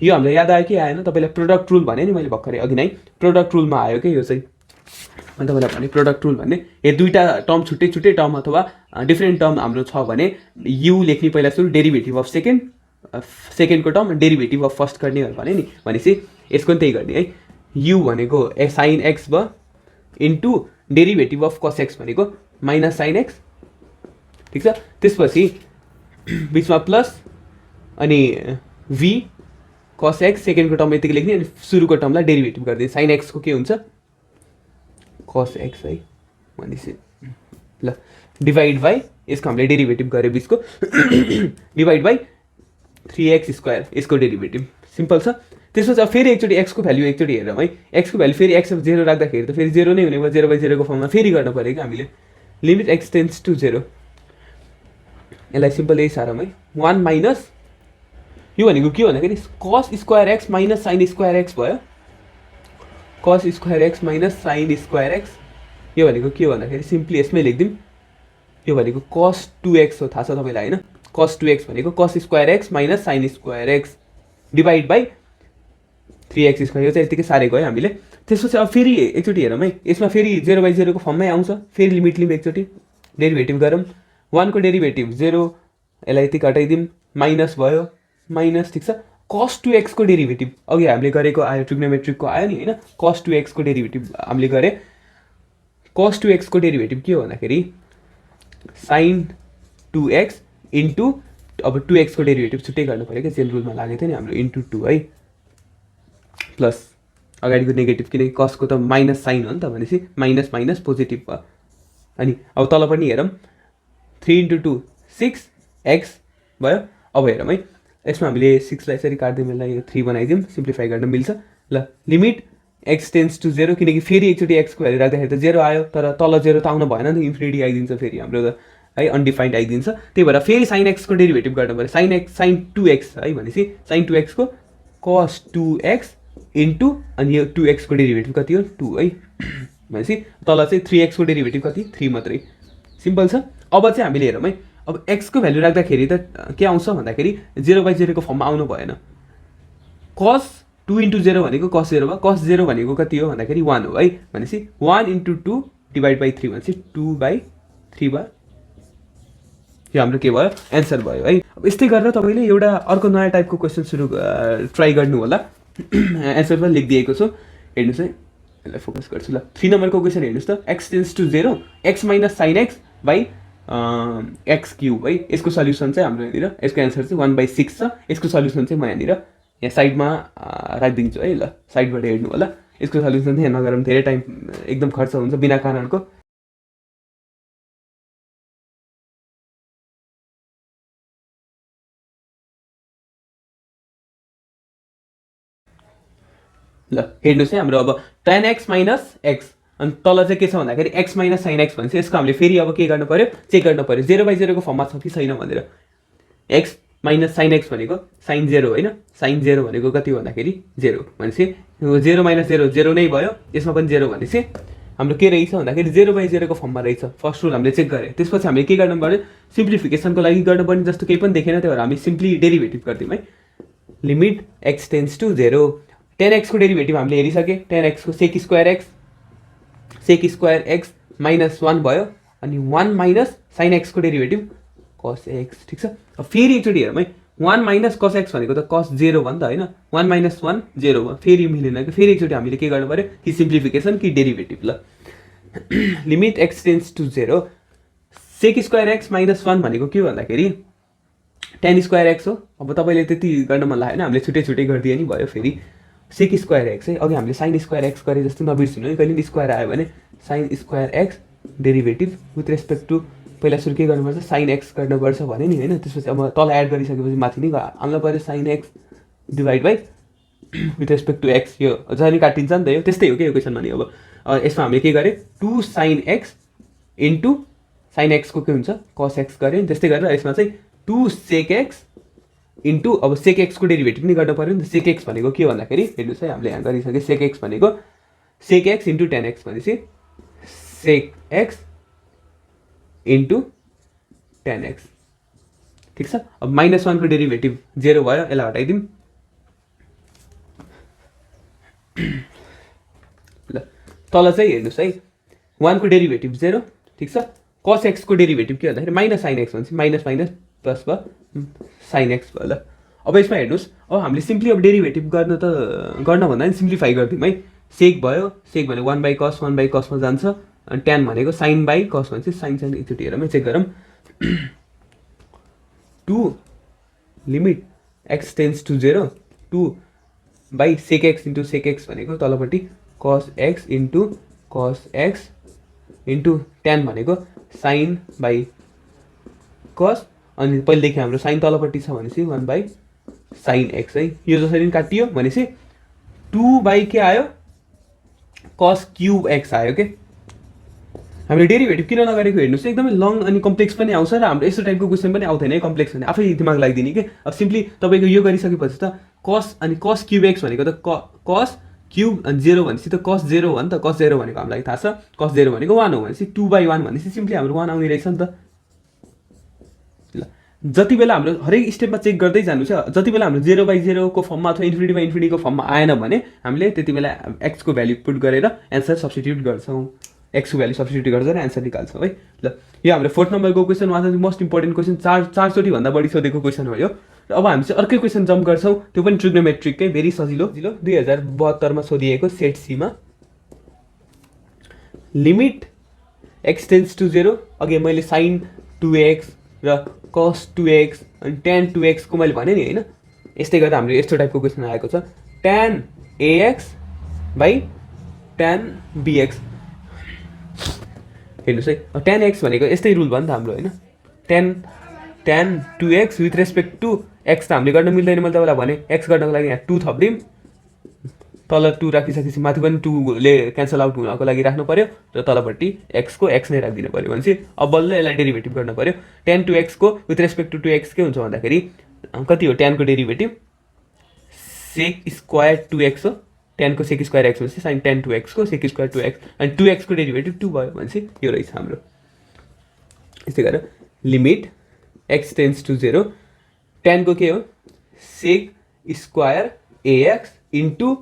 यो हामीलाई याद आयो कि आएन, तपाईँलाई प्रोडक्ट रुल भने नि मैले भर्खरै अघि नै, प्रोडक्ट रुलमा आयो कि यो चाहिँ। मैले तपाईँलाई भने प्रोडक्ट रुल भन्ने यो दुईवटा टर्म छुट्टै छुट्टै टर्म अथवा डिफ्रेन्ट टर्म हाम्रो छ भने यु लेख्ने पहिला सुरु डेरिभेटिभ अफ सेकेन्डको टर्म डेरिभेटिभ अफ फर्स्ट गर्ने भने नि। भनेपछि यसको पनि त्यही गर्ने है, यु भनेको साइन एक्स भयो into derivative of cos x भनेको माइनस साइन एक्स, ठिक छ। त्यसपछि बिचमा प्लस अनि भी कस एक्स सेकेन्डको टर्म यतिकै लेख्ने, अनि सुरुको टर्मलाई डेरिभेटिभ गरिदिने। साइन एक्सको के हुन्छ कस एक्स है, भनेपछि ल डिभाइड बाई यसको हामीले डेरिभेटिभ गरे बिचको डिभाइड बाई 3x², यसको डेरिभेटिभ सिम्पल छ। त्यसपछि अब फेरि एकचोटि एक्सको भ्याल्यु एकचोटि हेरौँ है, एक्सको भ्याल्यु फेरि एक्स 0 राख्दाखेरि त फेरि 0 नै हुने भयो, 0/0 फर्ममा फेरि गर्नु पऱ्यो कि हामीले। लिमिट एक्स टेन्स टु 0, यसलाई सिम्पल यही सारौँ है, 1 माइनस यो भनेको के भन्दाखेरि cos square x minus sine square x भयो, cos square x minus sine square x. यो भनेको के भन्दाखेरि सिम्पली यसमै लेखिदिउँ, यो भनेको कस 2x हो, थाहा छ तपाईँलाई होइन। कस 2x भनेको कस square x minus sine square x divide by 3x²। यो चाहिँ यतिकै सारेको है हामीले। त्यसपछि अब फेरि एकचोटि हेरौँ है, यसमा फेरि 0/0 को फर्ममै आउँछ, फेरि लिमिट एकचोटि डेरिभेटिभ गरौँ। 1 को डेरिभेटिभ 0, यसलाई यति घटाइदिउँ, माइनस भयो, माइनस, ठिक छ। कस 2x को डेरिभेटिभ अघि हामीले गरेको आयो, ट्रिग्नोमेट्रिकको आयो नि होइन, कस 2x को डेरिभेटिभ हामीले गरे। कस 2x को डेरिभेटिभ के हो भन्दाखेरि साइन 2x इन्टु, अब 2x को डेरिभेटिभ छुट्टै गर्नु पऱ्यो क्या, चेन रुलमा लागेको थियो नि हाम्रो, इन्टु 2 है, प्लस अगाडिको नेगेटिभ, किनकि कसको त माइनस साइन हो नि त, भनेपछि माइनस माइनस पोजिटिभ भयो। अनि अब तल पनि हेरौँ, 3 × 2 6x भयो। अब हेरौँ है, यसमा हामीले 6लाई यसरी काट्दिउँ, यसलाई 3 बनाइदिउँ, सिम्प्लिफाई गर्न मिल्छ। ल लिमिट एक्स टेन्स टु 0, किनकि फेरि एकचोटि एक्सको भ्याल्यु राख्दाखेरि त 0 आयो, तर तल 0 त आउनु भएन नि, इन्फिनिटी आइदिन्छ फेरि हाम्रो त है, अनडिफाइन्ड आइदिन्छ। त्यही भएर फेरि साइन एक्सको डेरिभेटिभ गर्नु पऱ्यो, साइन 2x है, भनेपछि साइन 2x को कस 2x इन्टु, अनि यो 2x को डेरिभेटिभ कति हो 2 है, भनेपछि तल चाहिँ 3x को डेरिभेटिभ कति 3 मात्रै, सिम्पल छ। अब चाहिँ हामीले हेरौँ है, अब एक्सको भ्याल्यु राख्दाखेरि त के आउँछ भन्दाखेरि 0/0 को फर्ममा आउनु भएन। कस 2 × 0 भनेको कस 0 भयो, कस 0 भनेको कति हो भन्दाखेरि 1 हो है, भनेपछि 1 × 2 डिभाइड बाई 3 भनेपछि 2/3 भयो। यो हाम्रो के भयो, एन्सर भयो है। अब यस्तै गरेर तपाईँले एउटा अर्को नयाँ टाइपको क्वेसन सुरु ट्राई गर्नु होला। एन्सर पनि लेखिदिएको छु, हेर्नुहोस् है, यसलाई फोकस गर्छु ल। 3 नम्बरको क्वेसन हेर्नुहोस् त, x tends to 0, x minus sine x by x cube है। यसको सल्युसन चाहिँ हाम्रो यहाँनिर, यसको एन्सर चाहिँ 1/6 छ। यसको सल्युसन चाहिँ म यहाँनिर यहाँ साइडमा राखिदिन्छु है, ल साइडबाट हेर्नु होला। यसको सल्युसन चाहिँ यहाँ नगरौँ, धेरै टाइम एकदम खर्च हुन्छ बिना कारणको। ल हेर्नुहोस् है, हाम्रो अब tan x माइनस एक्स, अनि तल चाहिँ के छ भन्दाखेरि एक्स माइनस साइन एक्स भन्छ। यसको हामीले फेरि अब के गर्नु पऱ्यो, चेक गर्नु पऱ्यो 0/0 को फर्ममा छ कि छैन भनेर। एक्स माइनस साइन एक्स भनेको साइन 0 होइन, साइन 0 भनेको कति हो भन्दाखेरि 0, भनेपछि 0 माइनस 0 0 नै भयो, यसमा पनि 0 भनेपछि हाम्रो के रहेछ भन्दाखेरि 0/0 को फर्ममा रहेछ। फर्स्ट रुल हामीले चेक गरे। त्यसपछि हामीले के गर्नु पऱ्यो, सिम्प्लिफिकेसनको लागि गर्नुपर्ने जस्तो केही पनि देखेन, त्यही भएर हामी सिम्पली डेरिभेटिभ गरिदिउँ है। Limit x tends to 0, tan x को डेरिभेटिभ हामीले हेरिसके, tan x को सेक स्क्वायर एक्स माइनस 1 भयो, अनि 1 माइनस साइन एक्स को डेरिभेटिभ कस एक्स, ठिक छ। अब फेरि एकचोटि हेरौँ है, 1 माइनस कस एक्स भनेको त कस 0 भयो नि त होइन, 1 माइनस 1 0 भयो, फेरि मिलेन कि, फेरि एकचोटि हामीले के गर्नु पऱ्यो, कि सिम्प्लिफिकेसन कि डेरिभेटिभ। ल limit x tends to 0, sec square x minus 1 भनेको के भन्दाखेरि टेन स्क्वायर एक्स हो। अब तपाईँले त्यति गर्न मन लागेन, हामीले छुट्टै छुट्टै गरिदिए नि भयो। फेरि सेक स्क्वायर एक्स है, अघि हामीले साइन स्क्वायर एक्स गरे जस्तो नबिर्सिनु है, कहिले स्क्वायर आयो भने sine square x derivative with respect to पहिला सुरु के गर्नुपर्छ, साइन एक्स गर्नुपर्छ भने नि होइन। त्यसपछि अब तल एड गरिसकेपछि माथि नै आउनु पऱ्यो sine x divide by with respect to x. यो जहिले काटिन्छ नि त, यो त्यस्तै हो कि यो क्वेसन भने। अब यसमा हामीले के गरेँ, 2 साइन एक्स इन्टु साइन एक्सको के हुन्छ कस एक्स गऱ्यो। त्यस्तै गरेर यसमा चाहिँ 2 सेक एक्स इन्टु अब सेक एक्सको डेरिभेटिभ नि गर्नु पऱ्यो नि त। सेक एक्स भनेको के भन्दाखेरि हेर्नुहोस् है, हामीले यहाँ गरिसकेँ। सेक एक्स भनेको sec x into tan x भनेपछि sec x into tan x, ठिक छ। अब -1 को डेरिभेटिभ 0 भयो, यसलाई हटाइदिउँ ल। तल चाहिँ हेर्नुहोस् है, 1 को डेरिभेटिभ 0, ठिक छ। कस एक्सको डेरिभेटिभ के भन्दाखेरि माइनस साइन एक्स भन्छ, माइनस माइनस प्लस भयो साइन एक्स भयो ल। अब यसमा हेर्नुहोस्, अब हामीले सिम्पली अब डेरिभेटिभ गर्न भन्दा नि सिम्प्लिफाई गरिदिउँ है। सेक भयो, सेक भने 1 बाई कसमा जान्छ, अनि टेन भनेको साइन बाई कस भन्छ। साइन साइन एकचोटि हेरौँ चेक गरौँ। 2 limit x tends to 0, 2 by sec x into sec x भनेको तलपट्टि cos x into cos x into tan भनेको साइन बाई कस, अनि पहिलेदेखि हाम्रो साइन तलपट्टि छ भनेपछि 1 बाई साइन एक्स है। यो जसरी काटियो भनेपछि 2 बाई के आयो, कस क्युब एक्स आयो के। हामीले डेरिभेटिभ किन नगरेको हेर्नुहोस्, एकदमै लङ अनि कम्प्लेक्स पनि आउँछ र हाम्रो यस्तो टाइपको क्वेसन पनि आउँदैन है कम्प्लेक्स भने, आफै दिमाग लगाइदिने कि। अब सिम्पली तपाईँको यो गरिसकेपछि त कस अनि कस क्युब एक्स भनेको त कस क्युब अनि 0 भनेपछि त कस 0 हो नि त। कस 0 भनेको हामीलाई थाहा छ, कस 0 भनेको 1 हो भनेपछि 2 बाई 1 भनेपछि सिम्पली हाम्रो 1 आउने रहेछ नि त ल। जति बेला हाम्रो हरेक स्टेपमा चेक गर्दै जानु छ, जति बेला हाम्रो 0 बाई 0 को फर्ममा अथवा इन्फिनिटी बाई इन्फिनिटीको फर्ममा आएन भने हामीले त्यति बेला एक्सको भ्याल्यु पुट गरेर एन्सर सब्स्टिट्युट गर्छौँ, एक्सको भ्याल्यु सब्स्टिट्युट गरेर एन्सर निकाल्छौँ है ल। यो हाम्रो 4 नम्बरको क्वेसन, उहाँ चाहिँ मोस्ट इम्पोर्टेन्ट क्वेसन, चारचोटि भन्दा बढी सोधेको क्वेसन हो यो। र अब हामी चाहिँ अर्कै क्वेसन जम्प गर्छौँ, त्यो पनि ट्रिग्नोमेट्रिककै, भेरी सजिलो 2072 सोधिएको सेट सीमा। लिमिट एक्स टेन्स टु 0, अघि मैले साइन 2x र कस 2x अनि टेन 2x को मैले भने नि होइन। यस्तै गर्दा हाम्रो यस्तो टाइपको क्वेसन आएको छ, ten ax by ten bx। हेर्नुहोस् है, टेन एक्स भनेको यस्तै रुल भयो नि त हाम्रो होइन। Tan 2x with respect to x त हामीले गर्न मिल्दैन, मैले तपाईँलाई भने एक्स गर्नको लागि यहाँ 2 थपिदिउँ, तल 2 राखिसकेपछि माथि पनि 2 ले क्यान्सल आउट हुनको लागि राख्नु पऱ्यो, र तलपट्टि एक्सको एक्स नै राखिदिनु पऱ्यो भनेपछि अब बल्ल यसलाई डेरिभेटिभ गर्न पऱ्यो। टेन 2x को विथ रेस्पेक्ट टु 2x के हुन्छ भन्दाखेरि कति हो, टेनको डेरिभेटिभ सेक स्क्वायर 2x हो। टेनको सेक स्क्वायर एक्स भनेपछि साइन टेन 2x को सेक स्क्वायर 2x, अनि 2x को डेरिभेटिभ 2 भयो भनेपछि यो रहेछ हाम्रो। यस्तै गरेर लिमिट एक्स टेन्स टु 0, टेनको के हो sec square ax into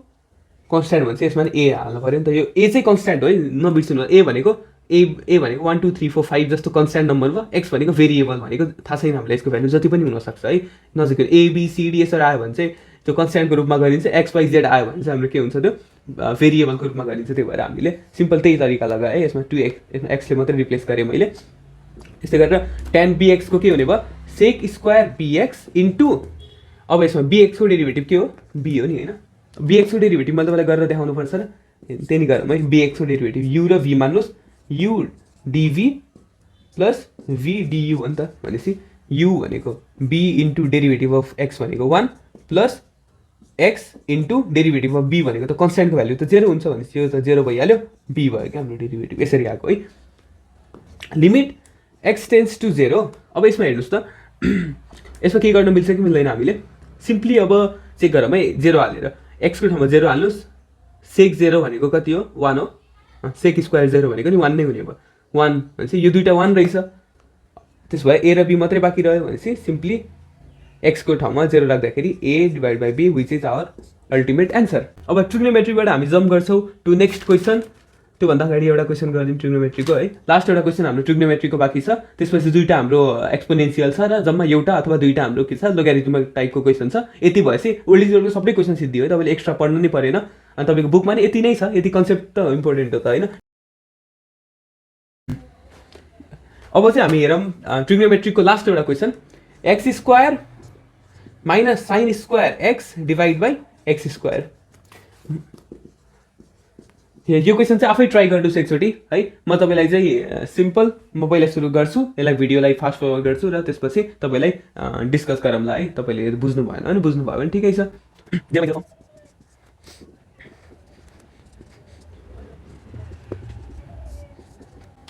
constant भन्छ, यसमा ए हाल्नु पऱ्यो नि त। यो ए चाहिँ कन्सट्यान्ट हो है, नबिर्सिनु। ए भनेको 1 2 3 4 5 जस्तो कन्सट्यान्ट नम्बर भयो, एक्स भनेको भेरिएबल भनेको थाहा छैन हामीलाई, यसको भ्यालु जति पनि हुनसक्छ है। नजिक ABCD यसरी आयो भने चाहिँ त्यो कन्सट्यान्टको रूपमा गरिन्छ, XYZ आयो भने चाहिँ हाम्रो के हुन्छ, त्यो भेरिएबलको रूपमा गरिन्छ। त्यही भएर हामीले सिम्पल त्यही तरिका लगाएँ है। यसमा 2x, यसमा एक्सले मात्रै रिप्लेस गरेँ मैले। यस्तै गरेर टेन bx को के हुने भयो, सेक स्क्वायर bx इन्टु, अब यसमा bx को डेरिभेटिभ के हो, b हो नि होइन। bx को डेरिभेटिभ मैले तपाईँलाई गरेर देखाउनु पर्छ र त्यही नि गरौँ है। bx को डेरिभेटिभ u र v मान्नुहोस्, u dv plus v du हो नि त। भनेपछि u भनेको b into derivative of x भनेको 1 plus x into derivative of b भनेको त कन्सट्यान्टको भ्यालु त 0 हुन्छ भनेपछि यो त 0 भइहाल्यो, b भयो क्या हाम्रो डेरिभेटिभ। यसरी आएको है। लिमिट एक्स टेन्स टु 0, अब यसमा हेर्नुहोस् त, यसमा के गर्न मिल्छ कि मिल्दैन, हामीले सिम्पली अब चेक गरौँ है। 0 हालेर एक्सको ठाउँमा 0 हाल्नुहोस्, सेक 0 भनेको कति हो, 1 हो, सेक स्क्वायर 0 भनेको नि 1 नै हुने भयो। 1 भनेपछि यो दुइटा 1 रहेछ, त्यसो भए ए र बी मात्रै बाँकी रह्यो भनेपछि सिम्पली एक्सको ठाउँमा 0 राख्दाखेरि a divide by b which is our ultimate answer. अब ट्रिग्नोमेट्रीबाट हामी जम्प गर्छौँ टु नेक्स्ट क्वेसन। त्योभन्दा अगाडि एउटा क्वेसन गरिदिउँ ट्रिग्नोमेट्रीको है। लास्ट एउटा क्वेसन हाम्रो ट्रिग्नोमेट्रीको बाँकी छ, त्यसपछि दुईवटा हाम्रो एक्सपोनेन्सियल छ र जम्मा एउटा अथवा दुईवटा हाम्रो के छ, लोगारिथमिक टाइपको क्वेसन छ। यति भएपछि ओल्ड इज गोल्डको सबै क्वेसन सिद्धियो है, तपाईँले एक्स्ट्रा पढ्नु नै परेन। अनि तपाईँको बुकमा नि यति नै छ, यति कन्सेप्ट त इम्पोर्टेन्ट हो त होइन। अब चाहिँ हामी हेरौँ ट्रिग्नोमेट्रिकको लास्ट एउटा question x square minus sine square x divide by x square. यो क्वेसन चाहिँ आफै ट्राई गर्नुहोस् एकचोटि है। म तपाईँलाई चाहिँ सिम्पल म पहिला सुरु गर्छु, यसलाई भिडियोलाई फास्ट फरवर्ड गर्छु र त्यसपछि तपाईँलाई डिस्कस गरौँला है। तपाईँले बुझ्नु भएन भने बुझ्नुभयो भने ठिकै छ।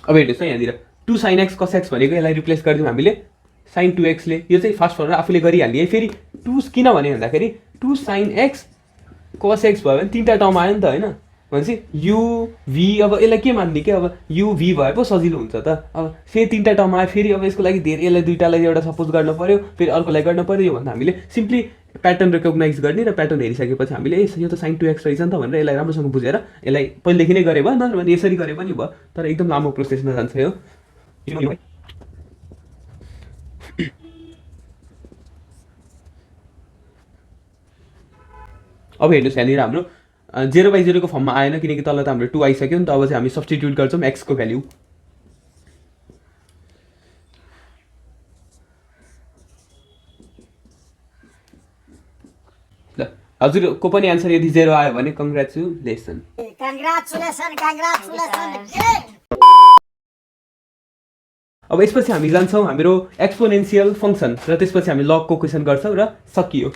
अब हेर्नुहोस् है, यहाँनिर 2 sin x cos x भनेको यसलाई रिप्लेस गरिदिउँ हामीले sin 2x ले। यो चाहिँ फास्ट फरवर्ड आफूले गरिहाल्ने है। फेरि 2 किन भने भन्दाखेरि 2 sin x cos x भयो भने 3टा टर्म आयो नि त होइन। भनेपछि u v अब यसलाई के मान्ने के अब u v भए पो सजिलो हुन्छ त। अब फेरि 3टा टर्म आयो, फेरि अब यसको लागि धेरै यसलाई दुईटालाई एउटा सपोज गर्न पर्यो, फेरि अर्कोलाई गर्न पर्यो। यो भन्दा हामीले सिम्पली प्याटर्न रिकग्नाइज गर्ने र प्याटर्न हेरिसकेपछि हामीले यो त sin 2x रहेछ नि त भनेर यसलाई राम्रोसँग बुझेर यसलाई पहिलेदेखि नै गरे भयो, नत्र भने यसरी गरे पनि भयो। तर एकदम लामो प्रोसेसमा जान्छ यो। अब हेर्नुहोस् यहाँनिर हाम्रो 0/0 को फर्ममा आएन किनकि तल त हाम्रो 2 आइसक्यो नि त। अब चाहिँ हामी सब्स्टिट्युट गर्छौँ x को भ्याल्यु। ल हजुरको पनि आन्सर यदि 0 आयो भने कङ्ग्रेचुलेसन। अब यसपछि हामी जान्छौँ हाम्रो एक्सपोनेन्सियल फङ्सन र त्यसपछि हामी लगको क्वेसन गर्छौँ र सकियो।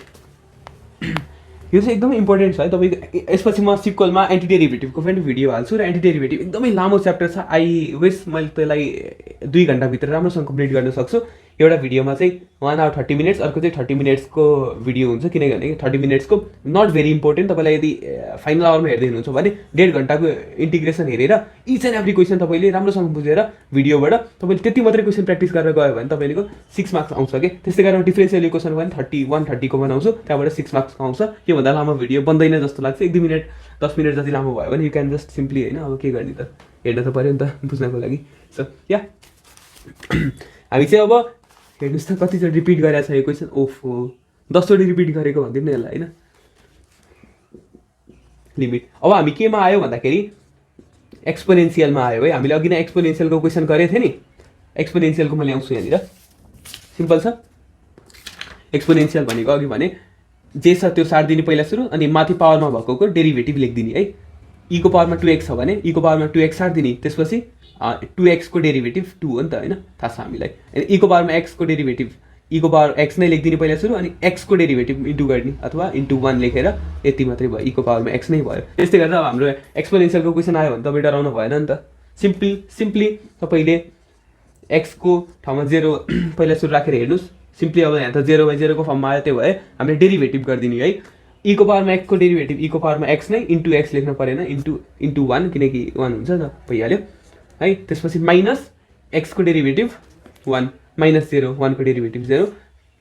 यो चाहिँ एकदमै इम्पोर्टेन्ट छ है तपाईँको। यसपछि म सिक्वलमा एन्टी डेरिभेटिभको पनि भिडियो हाल्छु र एन्टी डेरिभेटिभ एकदमै लामो च्याप्टर छ। आई विस मैले त्यसलाई 2 घन्टाभित्र राम्रोसँग कम्प्लिट गर्न सक्छु। एउटा भिडियोमा चाहिँ 1 hour 30 minutes, अर्को चाहिँ 30 minutesको भिडियो हुन्छ किनभने 30 minutesको नट भेरी इम्पोर्टेन्ट। तपाईँलाई यदि फाइनल आवरमा हेर्दै हुनुहुन्छ भने 1.5 घन्टाको इन्टिग्रेसन हेरेर इच एन्ड एभ्री क्वेसन तपाईँले राम्रोसँग बुझेर भिडियोबाट तपाईँले त्यति मात्रै क्वेसन प्र्याक्टिस गरेर गयो भने तपाईँको 6 मार्क्स आउँछ कि। त्यस्तै गरेर डिफ्रेन्सियल इक्वेसन पनि 130 को बनाउँछु, त्यहाँबाट 6 मार्क्स आउँछ। योभन्दा लामो भिडियो बन्दैन जस्तो लाग्छ। 1-2 मिनट 10 मिनट जति लामो भयो भने यु क्यान जस्ट सिम्पली होइन अब के गर्ने त, हेर्न त पऱ्यो नि त बुझ्नको लागि। सो या हामी चाहिँ अब हेर्नुहोस् त कतिचोटि रिपिट गरेको छ यो क्वेसन। ओफो 10 चोटि रिपिट गरेको भन्दिनँ यसलाई होइन लिमिट। अब हामी केमा आयो भन्दाखेरि एक्सपोनेन्सियलमा आयो है। हामीले अघि नै एक्सपोनेन्सियलको क्वेसन गरेको थिएँ नि। एक्सपोनेन्सियलको म ल्याउँछु यहाँनिर, सिम्पल छ। एक्सपोनेन्सियल भनेको अघि भने जे छ त्यो सार्दिने पहिला सुरु, अनि माथि पावरमा भएको डेरिभेटिभ लेखिदिने है। e को पावरमा 2x छ भने e को पावरमा 2x सार्दिने, त्यसपछि 2x को डेरिभेटिभ 2 हो नि त होइन, थाहा छ हामीलाई। अनि e को पावरमा x को डेरिभेटिभ e को पावर x नै लेखिदिने पहिला सुरु, अनि x को डेरिभेटिभ इन्टु गर्ने अथवा इन्टु 1 लेखेर यति मात्रै भयो, e को पावरमा x नै भयो। त्यस्तै गरेर अब हाम्रो एक्सपोनेन्सियलको क्वेसन आयो भने तपाईँ डराउनु भएन नि त। सिम्पली तपाईँले x को ठाउँमा 0 पहिला सुरु राखेर हेर्नुहोस्। सिम्पली अब यहाँ त 0/0 को फर्ममा आयो, त्यो भए हामीले डेरिभेटिभ गरिदिने है। e को पावरमा x को डेरिभेटिभ e को पावरमा x नै इन्टु x लेख्न परेन, इन्टु 1 किनकि 1 हुन्छ त भइहाल्यो है। त्यसपछि माइनस x को डेरिभेटिभ 1 माइनस 0 1 को डेरिभेटिभ 0,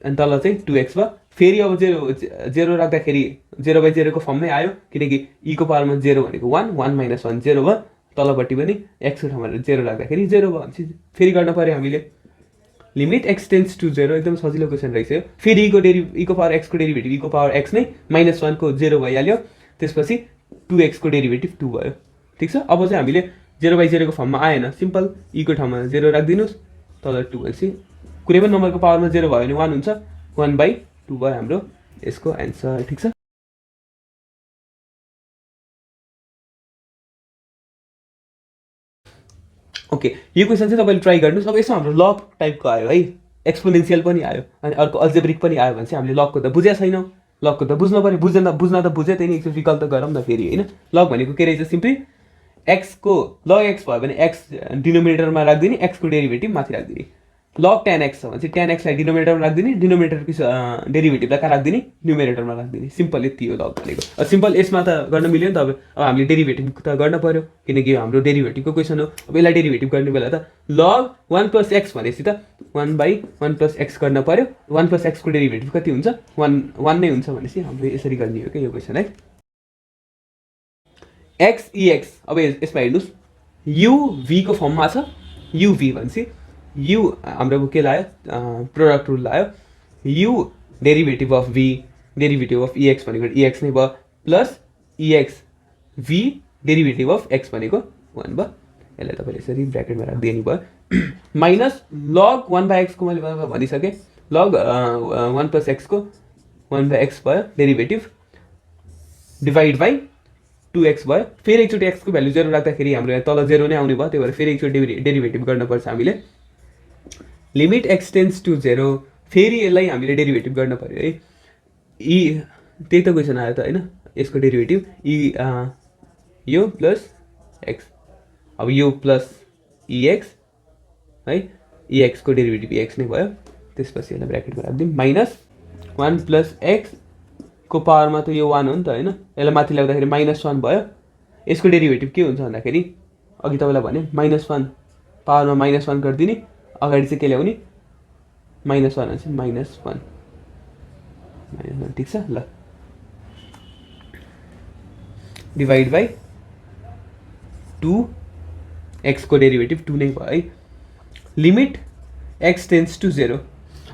अनि तल चाहिँ 2x भयो। फेरि अब 0 राख्दाखेरि 0/0 को फर्ममै आयो किनकि e को पावरमा 0 भनेको 1 1 - 1 0 भयो। तलपट्टि पनि x को ठाउँमा 0 राख्दाखेरि 0 भयो। भनेपछि फेरि गर्न पऱ्यो हामीले लिमिट x टेन्ड्स टु 0। एकदम सजिलो क्वेसन रहेछ यो। फेरि e को पावर x को डेरिभेटिभ e को पावर x नै -1 को 0 भइहाल्यो। त्यसपछि 2x को डेरिभेटिभ 2 भयो। ठिक छ। अब चाहिँ हामीले 0/0 को फर्ममा आएन, सिम्पल e को ठाउँमा 0 राखिदिनुहोस्, तल 2 भनेपछि कुनै पनि नम्बरको पावरमा 0 भयो भने 1 हुन्छ, 1/2 भयो हाम्रो यसको एन्सर। ठिक छ। ओके, यो क्वेसन चाहिँ तपाईँले ट्राई गर्नुहोस्। अब यसमा हाम्रो लग टाइपको आयो है, एक्सपोनेन्सियल पनि आयो, अनि अर्को अल्जेब्रिक पनि आयो भने चाहिँ हामीले लगको त बुझेको छैनौँ। लगको त बुझ्नु पऱ्यो, बुझ्न त बुझ्यो, त्यही एकचोटि रिकल त गरौँ न फेरि होइन। लग भनेको के रहेछ, सिम्पली x को लग x भयो भने x डिनोमिनेटरमा राखिदिने, x को डेरिभेटिभ माथि राखिदिने। लग tan x छ भने चाहिँ tan x लाई डिनोमिनेटरमा राखिदिने, डिनोमिनेटरको डेरिभेटिभलाई कहाँ राखिदिने, न्युमिनेटरमा राखिदिने। सिम्पल यति हो लग भनेको। सिम्पल यसमा त गर्न मिल्यो नि त। अब हामीले डेरिभेटिभ त गर्न पऱ्यो किनकि यो हाम्रो डेरिभेटिभको क्वेसन हो। अब यसलाई डेरिभेटिभ गर्ने बेला त लग 1 + x भनेपछि त 1/1 + x गर्न पऱ्यो। 1 + x को डेरिभेटिभ कति हुन्छ, 1 नै हुन्छ भनेपछि हाम्रो यसरी गर्ने हो क्या यो क्वेसन है। x ex, अब यसमा हेर्नुहोस् u v को फर्ममा छ। u v भनेपछि u हाम्रो के लायो, प्रोडक्ट रुल लायो। u derivative of v derivative of ex भनेको ex नै भयो, plus ex v derivative of x भनेको 1 भयो। यसलाई तपाईँले यसरी ब्र्याकेटमा राखिदिनु भयो। माइनस लग 1/x को मैले भनिसकेँ, लग 1 + x को 1/x भयो डेरिभेटिभ, डिभाइड बाई 2x भयो। फेरि एकचोटि x को भ्यालु 0 राख्दाखेरि हाम्रो यहाँ तल 0 नै आउने भयो, त्यही भएर फेरि एकचोटि डेरिभेटिभ गर्नुपर्छ हामीले। लिमिट x टेन्ड्स टु 0, फेरि यसलाई हामीले डेरिभेटिभ गर्न पऱ्यो है। त्यही त क्वेसन आयो त होइन, यसको डेरिभेटिभ यो प्लस x, अब यो प्लस ex है, ex को डेरिभेटिभ ex नै भयो। त्यसपछि यसलाई ब्र्याकेटमा राखिदिउँ, माइनस 1 + x को पावरमा त यो 1 हो नि त होइन, यसलाई माथि ल्याउँदाखेरि -1 भयो। यसको डेरिभेटिभ के हुन्छ भन्दाखेरि अघि तपाईँलाई भने -1 पावरमा -1 गरिदिने, अगाडि चाहिँ के ल्याउने -1 भनेपछि -1 ठिक छ ल, डिभाइड बाई 2, x को डेरिभेटिभ 2 नै भयो है। लिमिट x टेन्ड्स टु 0,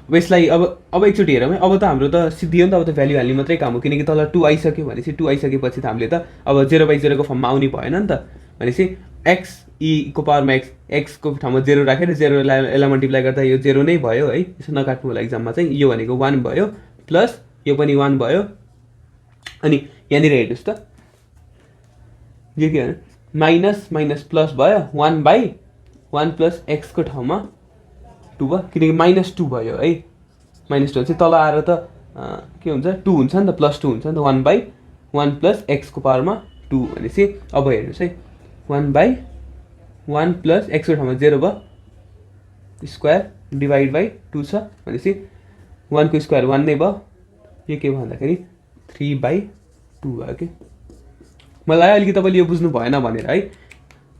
अब यसलाई अब एकचोटि हेरौँ है। अब त हाम्रो त सिद्धियो नि त, अब त भ्याल्यु हाल्ने मात्रै काम हो, किनकि तल 2 आइसक्यो भनेपछि 2 आइसकेपछि त हामीले त अब 0/0 को फर्ममा आउनु भएन नि त। भनेपछि x e को पावरमा x को ठाउँमा 0 राखेर 0 यसलाई मल्टिप्लाई गर्दा यो 0 नै भयो है, यसो नकाट्नु होला एक्जाममा चाहिँ। यो भनेको 1 भयो, प्लस यो पनि 1 भयो, अनि यहाँनिर हेर्नुहोस् त यो के हो, माइनस माइनस प्लस भयो, 1/1 + x को ठाउँमा 2 भयो, किनकि -2 भयो है। -2 चाहिँ तल आएर त के हुन्छ 2 हुन्छ नि त, +2 हुन्छ नि त, 1/1 + x को पावरमा 2 भनेपछि अब हेर्नुहोस् है, 1/1 + x को ठाउँमा 0 भयो, स्क्वायर डिभाइड बाई 2 छ भनेपछि 1 को स्क्वायर 1 नै भयो। यो के भयो भन्दाखेरि 3/2 भयो कि। मलाई अलिकति तपाईँले यो बुझ्नु भएन भनेर है,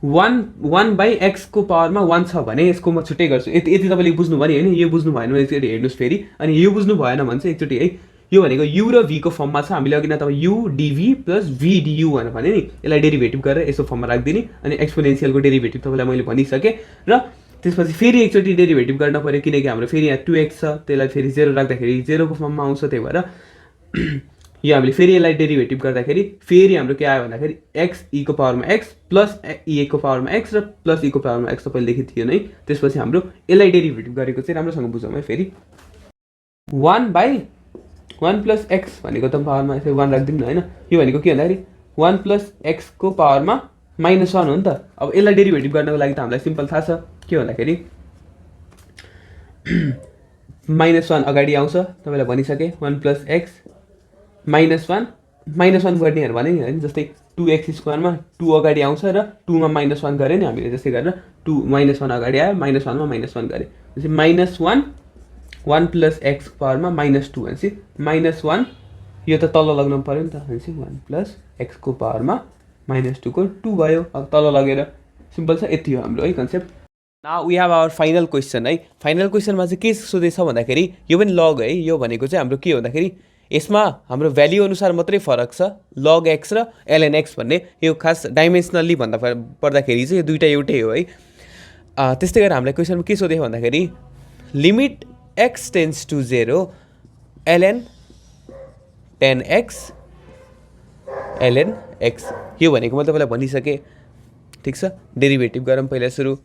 1/x को पावरमा 1 छ भने यसको म छुट्टै गर्छु, यति तपाईँले बुझ्नु भयो नि होइन। यो बुझ्नु भएन भने एकचोटि हेर्नुहोस् फेरि, अनि यो बुझ्नु भएन भने चाहिँ एकचोटि है, यो भनेको u र v को फर्ममा छ। हामीले अघि न तपाईँ u dv + v du भनेर भने नि, यसलाई डेरिभेटिभ गरेर यसो फर्ममा राखिदिने, अनि एक्सपोनेन्सियलको डेरिभेटिभ तपाईँलाई मैले भनिसकेँ। र त्यसपछि फेरि एकचोटि डेरिभेटिभ गर्न पऱ्यो, किनकि हाम्रो फेरि यहाँ 2x छ, त्यसलाई फेरि 0 राख्दाखेरि 0 को फर्ममा आउँछ, त्यही भएर यो हामीले फेरि यसलाई डेरिभेटिभ गर्दाखेरि फेरि हाम्रो के आयो भन्दाखेरि x e को पावरमा x प्लस e को पावरमा x र प्लस e को पावरमा x तपाईँले लेखेको थियो नै। त्यसपछि हाम्रो यसलाई डेरिभेटिभ गरेको चाहिँ राम्रोसँग बुझौँ है। फेरि 1/1 + x भनेको त पावरमा यसरी 1 राखिदिउँ न होइन। यो भनेको के भन्दाखेरि 1 + x को पावरमा -1 हो नि त। अब यसलाई डेरिभेटिभ गर्नको लागि त हामीलाई सिम्पल थाहा छ, के भन्दाखेरि -1 अगाडि आउँछ, तपाईँलाई भनिसकेँ, 1 + x -1 गर्नेहरू भने नि होइन, जस्तै 2x² मा 2 अगाडि आउँछ र 2 मा -1 गऱ्यो नि हामीले, जस्तै गरेर 2 -1 अगाडि आयो, -1 मा -1 गऱ्यो भनेपछि -1 1 + x को पावरमा -2 भनेपछि -1, यो त तल लग्नु पऱ्यो नि त, भनेपछि 1 + x को पावरमा -2 को 2 भयो। अब तल लगेर सिम्पल छ, यति हो हाम्रो है concept. Now we have our final question है। फाइनल क्वेसनमा चाहिँ के सोधेछ भन्दाखेरि यो पनि लग है, यो भनेको चाहिँ हाम्रो के हो भन्दाखेरि यसमा हाम्रो भ्याल्यु अनुसार मात्रै फरक छ, लग x र ln x भन्ने। यो खास डाइमेन्सनल्ली भन्दा पर्दाखेरि चाहिँ यो दुइटा एउटै हो है। त्यस्तै गरेर हामीलाई क्वेसनमा के सोधेको भन्दाखेरि limit x tends to 0 ln 10x ln x, यो भनेको मैले तपाईँलाई भनिसकेँ, ठिक छ। डेरिभेटिभ गरौँ पहिला सुरु,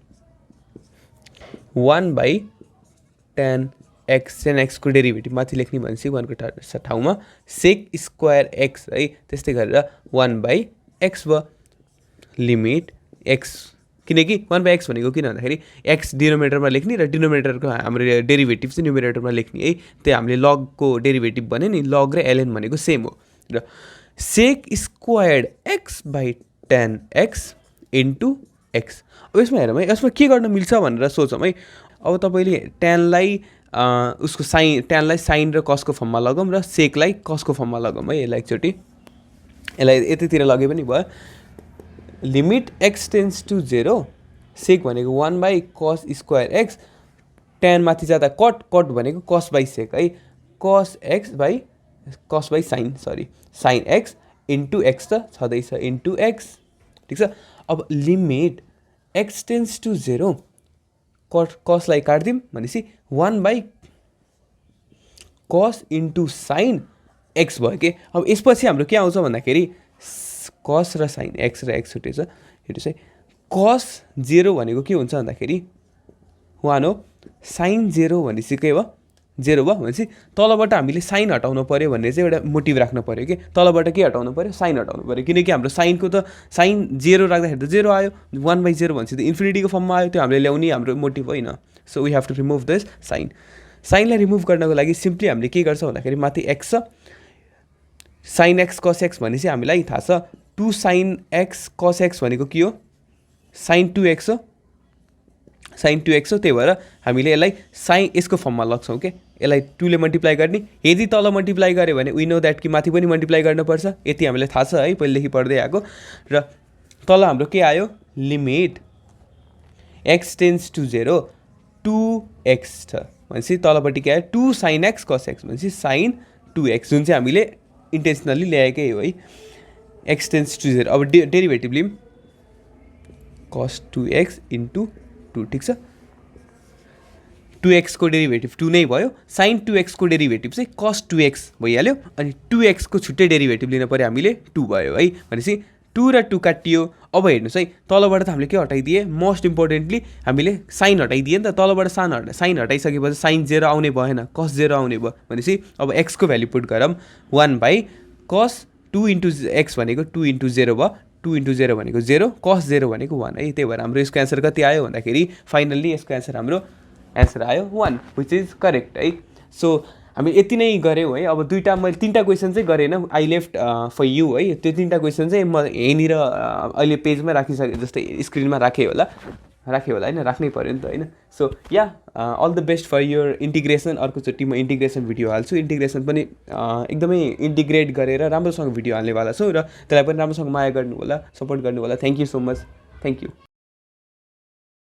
1/10 x tan x को डेरिभेटिभ माथि लेख्ने भनेपछि 1 को ठाउँमा सेक स्क्वायर x है। त्यस्तै गरेर 1/x भयो, लिमिट x, किनकि 1/x भनेको किन भन्दाखेरि x डिनोमिनेटरमा लेख्ने र डिनोमिनेटरको हाम्रो डेरिभेटिभ चाहिँ न्युमिनेटरमा लेख्ने है। त्यो हामीले लगको डेरिभेटिभ भने नि, लग र ln भनेको सेम हो। र sec squared x/10 x into x। अब यसमा हेरौँ है, यसमा के गर्न मिल्छ भनेर सोचौँ है। अब तपाईँले ट्यानलाई उसको ट्यानलाई साइन र कसको फर्ममा लगाऊँ र सेकलाई कसको फर्ममा लगाऊँ है। यसलाई एकचोटि यसलाई यतितिर लगे पनि भयो। लिमिट x टेन्ड्स टु 0, सेक भनेको 1/cos² x, ट्यान माथि जाँदा कट भनेको cos/sec है, sin x इन्टु x त छँदैछ, इन्टु x, ठिक छ। अब लिमिट x टेन्ड्स टु 0, कसलाई काट्दिउँ भनेपछि 1/cos इन्टु sin x भयो कि। अब यसपछि हाम्रो के आउँछ भन्दाखेरि cos र sin x र x छुट्टै छ, हेर्नुहोस् है। cos 0 भनेको के हुन्छ भन्दाखेरि 1 हो, साइन 0 भनेपछि के हो 0 भयो भनेपछि तलबाट हामीले साइन हटाउनु पऱ्यो भन्ने चाहिँ एउटा मोटिभ राख्नु पऱ्यो कि तलबाट के हटाउनु पऱ्यो साइन हटाउनु पऱ्यो किनकि हाम्रो साइनको त साइन 0 राख्दाखेरि त 0 आयो 1/0 भनेपछि त इन्फिनिटीको फर्ममा आयो त्यो हामीले ल्याउने हाम्रो मोटिभ होइन so we have to remove this sine साइनलाई रिमुभ गर्नको लागि सिम्पली हामीले के गर्छौँ भन्दाखेरि माथि एक्स छ साइन एक्स कस एक्स भनेपछि हामीलाई थाहा छ 2 साइन एक्स कस एक्स भनेको के हो साइन 2x हो साइन 2x हो त्यही भएर हामीले यसलाई साइन यसको फर्ममा लग्छौँ के यसलाई 2 ले मल्टिप्लाई गर्ने यदि तल मल्टिप्लाई गऱ्यो भने वी नो द्याट कि माथि पनि मल्टिप्लाई गर्नुपर्छ यति हामीलाई थाहा छ है पहिलेदेखि पढ्दै आएको र तल हाम्रो के आयो limit x tends to 0 2x छ भनेपछि तलपट्टि के आयो 2 साइन एक्स कस एक्स भनेपछि साइन 2x जुन चाहिँ हामीले इन्टेन्सनली ल्याएकै हो है x टेन्स टु 0 अब derivative lim cos 2x into 2 ठिक छ 2x को डेरिभेटिभ 2 नै भयो sin 2x को डेरिभेटिभ चाहिँ cos 2x भइहाल्यो अनि 2x को छुट्टै डेरिभेटिभ लिन पर्यो हामीले 2 भयो है भनेपछि 2 र 2 काटियो अब हेर्नुहोस् है तलबाट त हामीले के हटाइदिए मोस्ट इम्पोर्टेन्टली हामीले साइन हटाइदिए नि त तलबाट साइन हटाइसकेपछि साइन 0 आउने भएन cos 0 आउने भयो भनेपछि अब x को भ्यालु पुट गरौँ 1/cos 2 into x भनेको 2 into 0 भयो 2 into 0 भनेको 0 cos 0 भनेको 1 है त्यही भएर हाम्रो यसको एन्सर कति आयो भन्दाखेरि फाइनल्ली यसको एन्सर हाम्रो एन्सर आयो 1 विच इज करेक्ट है सो हामी यति नै गऱ्यौँ है अब मैले 3टा क्वेसन चाहिँ गरेन आई लेफ्ट फर यु है त्यो 3टा क्वेसन चाहिँ म यहीँनिर अहिले पेजमै राखिसकेँ जस्तै स्क्रिनमा राखेँ होला होइन राख्नै पऱ्यो नि त होइन so yeah all the best for your integration अर्कोचोटि म इन्टिग्रेसन भिडियो हाल्छु इन्टिग्रेसन पनि एकदमै इन्टिग्रेट गरेर राम्रोसँग भिडियो हाल्नेवाला छु र त्यसलाई पनि राम्रोसँग माया गर्नु होला सपोर्ट गर्नु होला thank you so much thank you